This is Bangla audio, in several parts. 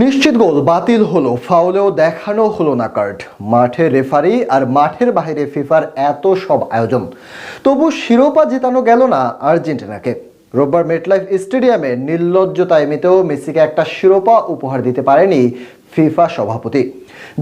নিশ্চিত গোল বাতিল হলো, ফাউলেও দেখানো হলো না কার্ড। মাঠে রেফারি আর মাঠের বাইরে ফিফার এত সব আয়োজন, তবু শিরোপা জেতানো গেল না আর্জেন্টিনাকে। রোববার মেটলাইফ স্টেডিয়ামে নির্লজ্জতায় মেতেও মেসিকে একটা শিরোপা উপহার দিতে পারেনি ফিফা সভাপতি।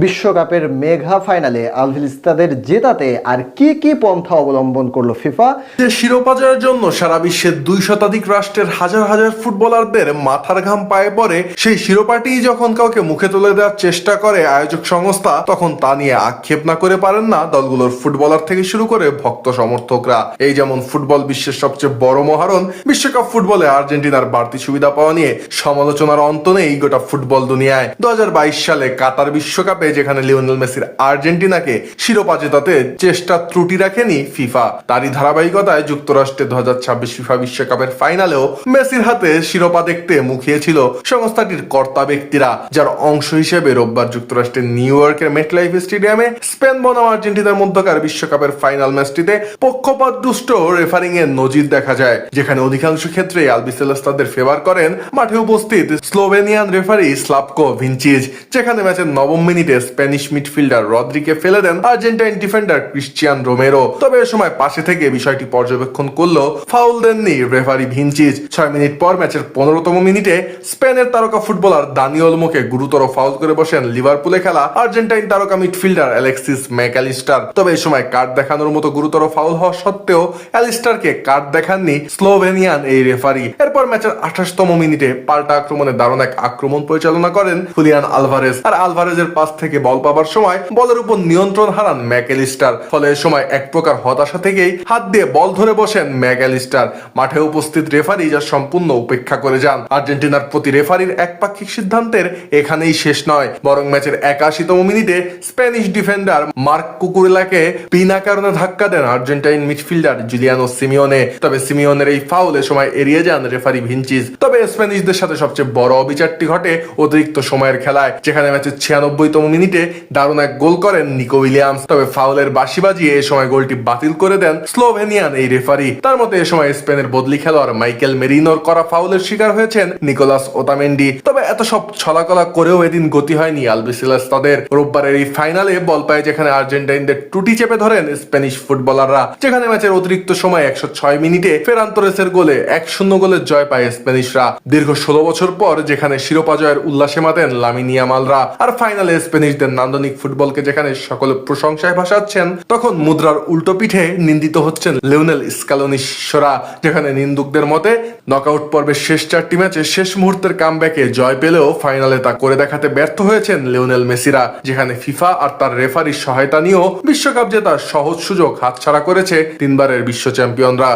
বিশ্বকাপের মেগা ফাইনালে আলভিস্তাদের জেতাতে আর কি কি পন্থা অবলম্বন করলো ফিফা? যে শিরোপা জয়ের জন্য সারা বিশ্বের 2 শতাধিক রাষ্ট্রের হাজার হাজার ফুটবলারদের মাথার ঘাম পায়ে পড়ে, সেই শিরোপাটি যখন কাউকে মুখে তুলে দেওয়ার চেষ্টা করে আয়োজক সংস্থা, তখন তা নিয়ে আক্ষেপ না করে পারেন না দলগুলোর ফুটবলার থেকে শুরু করে ভক্ত সমর্থকরা। এই যেমন ফুটবল বিশ্বের সবচেয়ে বড় মহারণ বিশ্বকাপ ফুটবলে আর্জেন্টিনার বাড়তি সুবিধা পাওয়া নিয়ে সমালোচনার অন্ত নেই গোটা ফুটবল দুনিয়ায়। 2022 সালে কাতার বিশ্বকাপে যেখানে লিওনেল মেসির আর্জেন্টিনাকে শিরোপা জেতাতে চেষ্টা ত্রুটি রাখেনি ফিফা, তারই ধারাবাহিকতায় যুক্তরাষ্ট্রে 2026 ফিফা বিশ্বকাপের ফাইনালেও মেসির হাতে শিরোপা দেখতে মুখিয়েছিল সংস্থাটির কর্তা ব্যক্তিরা, যার অংশ হিসেবে রোববার যুক্তরাষ্ট্রের নিউ ইয়র্কের মেটলাইফ স্টেডিয়ামে স্পেন বনাম আর্জেন্টিনার মধ্যকার বিশ্বকাপের ফাইনাল ম্যাচটিতে পক্ষপাত দুষ্ট রেফারিং এর নজির দেখা যায়, যেখানে অধিকাংশ ক্ষেত্রে আলবিসেলেস্তাদের ফেভার করেন মাঠে উপস্থিত স্লোভেনিয়ান রেফারি স্লাভকো ভিনচিচ, যেখানে ম্যাচের 9ম মিনিটে স্প্যানিশ মিডফিল্ডার রদ্রিকে ফেলে দেন আর্জেন্টাইন ডিফেন্ডার ক্রিশ্চিয়ান রোমেরো। তবে এ সময় পাশে থেকে বিষয়টি পর্যবেক্ষণ করলেও ফাউল দেননি রেফারি ভিনচিচ। 6 মিনিট পর ম্যাচের 15তম মিনিটে স্পেনের তারকা ফুটবলার দানি ওলমোকে গুরুতর ফাউল করে বসেন লিভারপুলে খেলা আর্জেন্টাইন তারকা মিডফিল্ডার অ্যালেক্সিস ম্যাকঅ্যালিস্টার। তবে এই সময় কার্ড দেখানোর মতো গুরুতর ফাউল হওয়া সত্ত্বেও অ্যালিস্টারকে কার্ড দেখাননি স্লোভেনিয়ান এই রেফারি। এরপর ম্যাচের 28তম মিনিটে পাল্টা আক্রমণে দারুণ এক আক্রমণ পরিচালনা করেন হুলিয়ান আলভারেজ, আর আলভারেজের পাস থেকে বল পাবার সময় বলের উপর নিয়ন্ত্রণ হারান ম্যাকঅ্যালিস্টার। ফলে এই সময় এক প্রকার হতাশা থেকেই হাত দিয়ে বল ধরে বসেন ম্যাকঅ্যালিস্টার। মাঠে উপস্থিত রেফারি যা সম্পূর্ণ উপেক্ষা করে যান। আর্জেন্টিনার প্রতি রেফারির একপাক্ষিক সিদ্ধান্তের এখানেই শেষ নয়, বরং ম্যাচের 81তম মিনিটে স্প্যানিশ ডিফেন্ডার মার্ক কুকুরেলাকে বিনা কারণে ধাক্কা দেন আর্জেন্টাইন মিডফিল্ডার জুলিয়ানো সিমিওনে। তবে সিমিওনের এই ফাউলে সময় এড়িয়ে যান রেফারি ভিনচিচ। তবে স্প্যানিশদের সাথে সবচেয়ে বড় অবিচারটি ঘটে অতিরিক্ত সময়ের খেলায়, যেখানে ম্যাচের 96তম মিনিটে দারুণ এক গোল করেন নিকো উইলিয়ামস। তবে ফাউলের বাঁশি বাজিয়ে এ সময় গোলটি বাতিল করে দেন স্লোভেনিয়ান এই রেফারি। তার মতে এ সময় স্পেনের বদলি খেলোয়াড় মাইকেল মেরিনোর করা ফাউলের শিকার হয়েছেন নিকোলাস ওতামেন্ডি। তবে এত সব ছলাকলা করেও এদিন গতি হয়নি আলবিসেলেস্তাদের। রোববারের এই ফাইনালে বল পায় যেখানে আর্জেন্টাইনদের টুটি চেপে ধরেন স্প্যানিশ ফুটবলাররা, যেখানে ম্যাচের অতিরিক্ত সময় 106 মিনিটে ফেরান তোরেসের গোলে 1-0 গোলের জয় পায় স্প্যানিশরা। দীর্ঘ 16 বছর পর যেখানে শিরোপা জয়ের উল্লাসে মাতেন লামিন ইয়ামালরা, আর ফাইনালে স্প্যানিশদের নান্দনিক ফুটবলকে যেখানে সকলে প্রশংসায় ভাসাচ্ছেন, তখন মুদ্রার উল্টো পিঠে নিন্দিত হচ্ছেন লিওনেল স্কালোনি শিষ্যরা, যেখানে নিন্দুকদের মতে নকআউট পর্বের শেষ 4টি ম্যাচে শেষ মুহূর্তের কামব্যাকে জয় পেলেও ফাইনালে তা করে দেখাতে ব্যর্থ হয়েছেন লিওনেল মেসিরা, যেখানে ফিফা আর তার রেফারির সহায়তা নিয়েও বিশ্বকাপ জেতার সহজ সুযোগ হাতছাড়া করেছে 3বারের বিশ্ব চ্যাম্পিয়নরা।